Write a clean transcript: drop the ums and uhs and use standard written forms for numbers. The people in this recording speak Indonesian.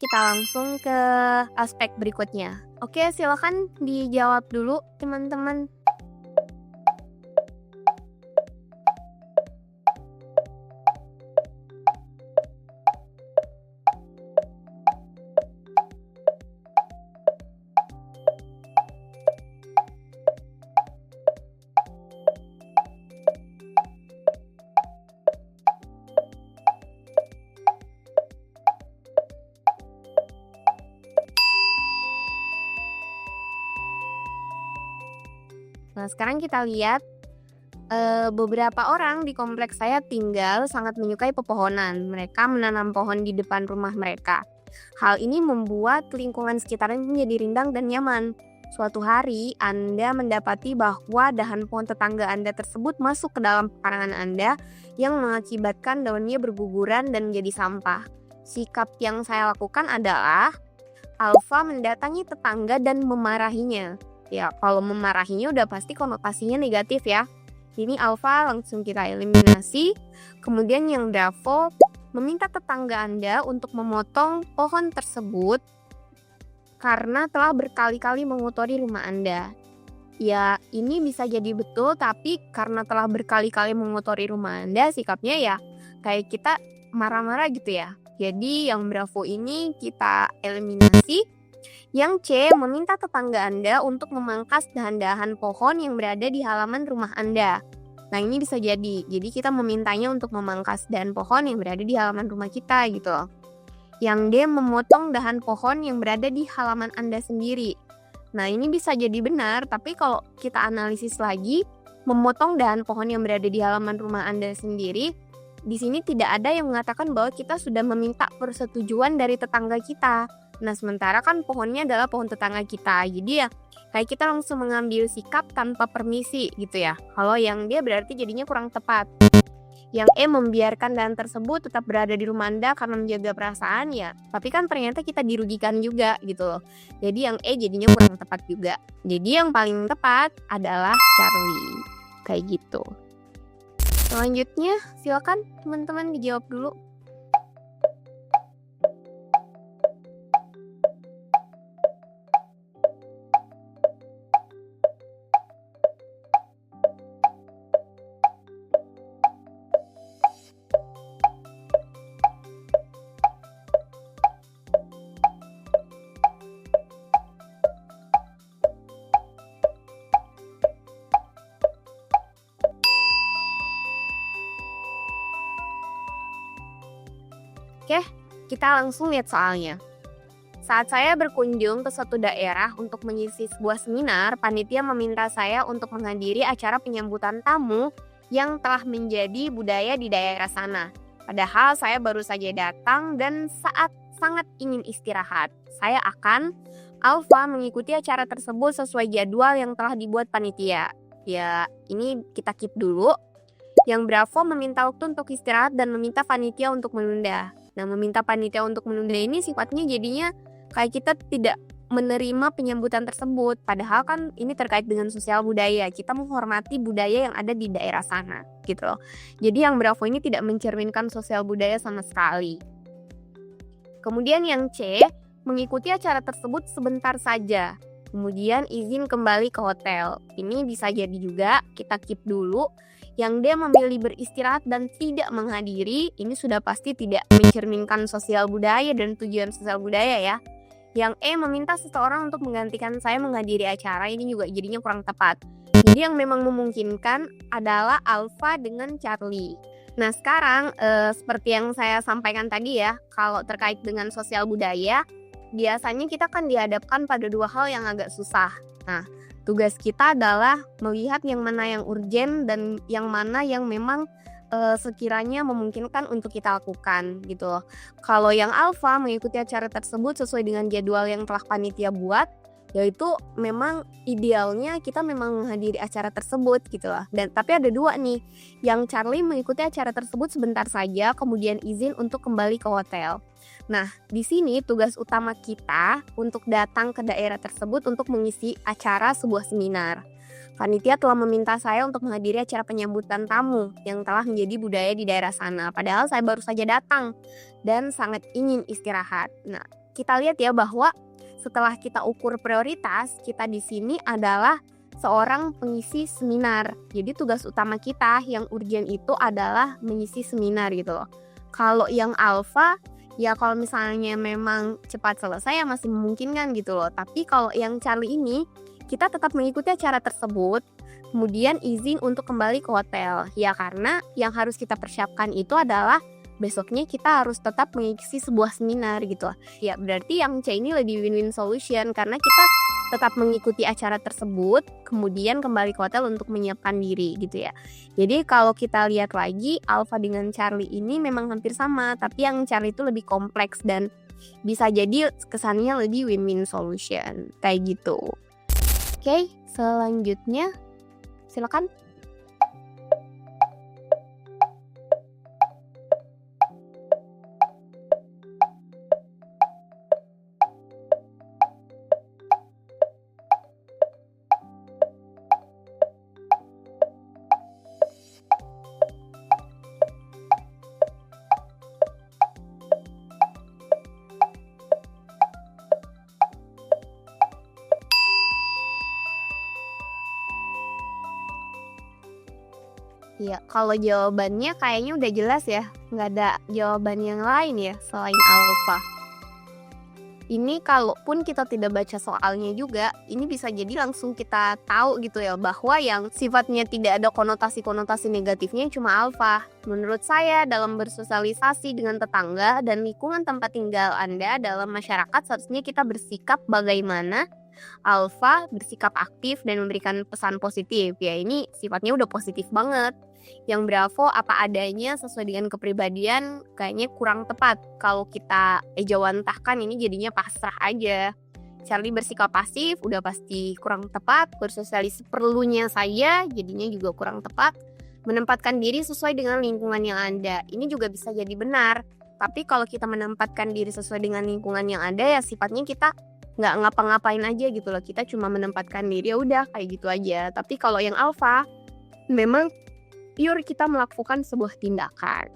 kita langsung ke aspek berikutnya. Oke, silakan dijawab dulu teman-teman. Nah, sekarang kita lihat beberapa orang di kompleks saya tinggal sangat menyukai pepohonan. Mereka menanam pohon di depan rumah mereka. Hal ini membuat lingkungan sekitarnya menjadi rindang dan nyaman. Suatu hari, Anda mendapati bahwa dahan pohon tetangga Anda tersebut masuk ke dalam pekarangan Anda yang mengakibatkan daunnya berguguran dan menjadi sampah. Sikap yang saya lakukan adalah Alfa mendatangi tetangga dan memarahinya. Ya, kalau memarahinya udah pasti konotasinya negatif ya. Ini Alfa langsung kita eliminasi. Kemudian yang Bravo meminta tetangga Anda untuk memotong pohon tersebut karena telah berkali-kali mengotori rumah Anda. Ya, ini bisa jadi betul, tapi karena telah berkali-kali mengotori rumah Anda, sikapnya ya kayak kita marah-marah gitu ya. Jadi yang Bravo ini kita eliminasi. Yang C meminta tetangga Anda untuk memangkas dahan-dahan pohon yang berada di halaman rumah Anda. Nah, ini bisa jadi. Jadi kita memintanya untuk memangkas dahan pohon yang berada di halaman rumah kita gitu loh. Yang D memotong dahan pohon yang berada di halaman Anda sendiri. Nah, ini bisa jadi benar, tapi kalau kita analisis lagi, memotong dahan pohon yang berada di halaman rumah Anda sendiri, di sini tidak ada yang mengatakan bahwa kita sudah meminta persetujuan dari tetangga kita. Nah, sementara kan pohonnya adalah pohon tetangga kita. Jadi ya kayak kita langsung mengambil sikap tanpa permisi gitu ya. Kalau yang dia berarti jadinya kurang tepat. Yang E membiarkan dahan tersebut tetap berada di rumah Anda karena menjaga perasaan ya. Tapi kan ternyata kita dirugikan juga gitu loh. Jadi yang E jadinya kurang tepat juga. Jadi yang paling tepat adalah Charlie. Kayak gitu. Selanjutnya silakan teman-teman dijawab dulu. Oke, kita langsung lihat soalnya. Saat saya berkunjung ke suatu daerah untuk mengisi sebuah seminar, panitia meminta saya untuk menghadiri acara penyambutan tamu yang telah menjadi budaya di daerah sana. Padahal saya baru saja datang dan saat sangat ingin istirahat. Saya akan Alfa mengikuti acara tersebut sesuai jadwal yang telah dibuat panitia. Ya, ini kita keep dulu. Yang Bravo meminta waktu untuk istirahat dan meminta panitia untuk menunda. Nah, meminta panitia untuk menunda ini sifatnya jadinya kayak kita tidak menerima penyambutan tersebut. Padahal kan ini terkait dengan sosial budaya. Kita menghormati budaya yang ada di daerah sana gitu loh. Jadi yang Bravo ini tidak mencerminkan sosial budaya sama sekali. Kemudian yang C, mengikuti acara tersebut sebentar saja. Kemudian izin kembali ke hotel. Ini bisa jadi juga kita keep dulu. Yang D memilih beristirahat dan tidak menghadiri, ini sudah pasti tidak mencerminkan sosial budaya dan tujuan sosial budaya ya. Yang E meminta seseorang untuk menggantikan saya menghadiri acara, ini juga jadinya kurang tepat. Jadi yang memang memungkinkan adalah Alfa dengan Charlie. Nah, sekarang seperti yang saya sampaikan tadi ya, kalau terkait dengan sosial budaya, biasanya kita kan dihadapkan pada dua hal yang agak susah. Nah, tugas kita adalah melihat yang mana yang urgen dan yang mana yang memang sekiranya memungkinkan untuk kita lakukan gitu loh. Kalau yang Alfa mengikuti acara tersebut sesuai dengan jadwal yang telah panitia buat, yaitu memang idealnya kita memang menghadiri acara tersebut gitu loh. Dan tapi ada dua nih, yang Charlie mengikuti acara tersebut sebentar saja kemudian izin untuk kembali ke hotel. Nah, di sini tugas utama kita untuk datang ke daerah tersebut untuk mengisi acara sebuah seminar. Panitia telah meminta saya untuk menghadiri acara penyambutan tamu yang telah menjadi budaya di daerah sana. Padahal saya baru saja datang dan sangat ingin istirahat. Nah, kita lihat ya bahwa setelah kita ukur prioritas, kita di sini adalah seorang pengisi seminar. Jadi tugas utama kita yang urgent itu adalah mengisi seminar gitu loh. Kalau yang alfa, ya kalau misalnya memang cepat selesai ya masih memungkinkan gitu loh. Tapi kalau yang Charlie ini, kita tetap mengikuti acara tersebut, kemudian izin untuk kembali ke hotel. Ya karena yang harus kita persiapkan itu adalah besoknya kita harus tetap mengisi sebuah seminar gitu lah. Ya berarti yang C ini lebih win-win solution karena kita tetap mengikuti acara tersebut, kemudian kembali ke hotel untuk menyiapkan diri gitu ya. Jadi kalau kita lihat lagi, Alpha dengan Charlie ini memang hampir sama, tapi yang Charlie itu lebih kompleks dan bisa jadi kesannya lebih win-win solution, kayak gitu. Oke, selanjutnya silakan. Ya, kalau jawabannya kayaknya udah jelas ya, nggak ada jawaban yang lain ya selain alfa. Ini kalaupun kita tidak baca soalnya juga, ini bisa jadi langsung kita tahu gitu ya bahwa yang sifatnya tidak ada konotasi-konotasi negatifnya cuma alfa. Menurut saya dalam bersosialisasi dengan tetangga dan lingkungan tempat tinggal Anda dalam masyarakat seharusnya kita bersikap bagaimana alfa bersikap aktif dan memberikan pesan positif. Ya ini sifatnya udah positif banget. Yang bravo apa adanya sesuai dengan kepribadian kayaknya kurang tepat. Kalau kita ejawantahkan ini jadinya pasrah aja. Charlie bersikap pasif udah pasti kurang tepat. Bersosialisasi perlunya saya jadinya juga kurang tepat. Menempatkan diri sesuai dengan lingkungan yang ada. Ini juga bisa jadi benar. Tapi kalau kita menempatkan diri sesuai dengan lingkungan yang ada ya sifatnya kita nggak ngapa-ngapain aja gitu loh. Kita cuma menempatkan diri ya udah kayak gitu aja. Tapi kalau yang alfa memang pure kita melakukan sebuah tindakan.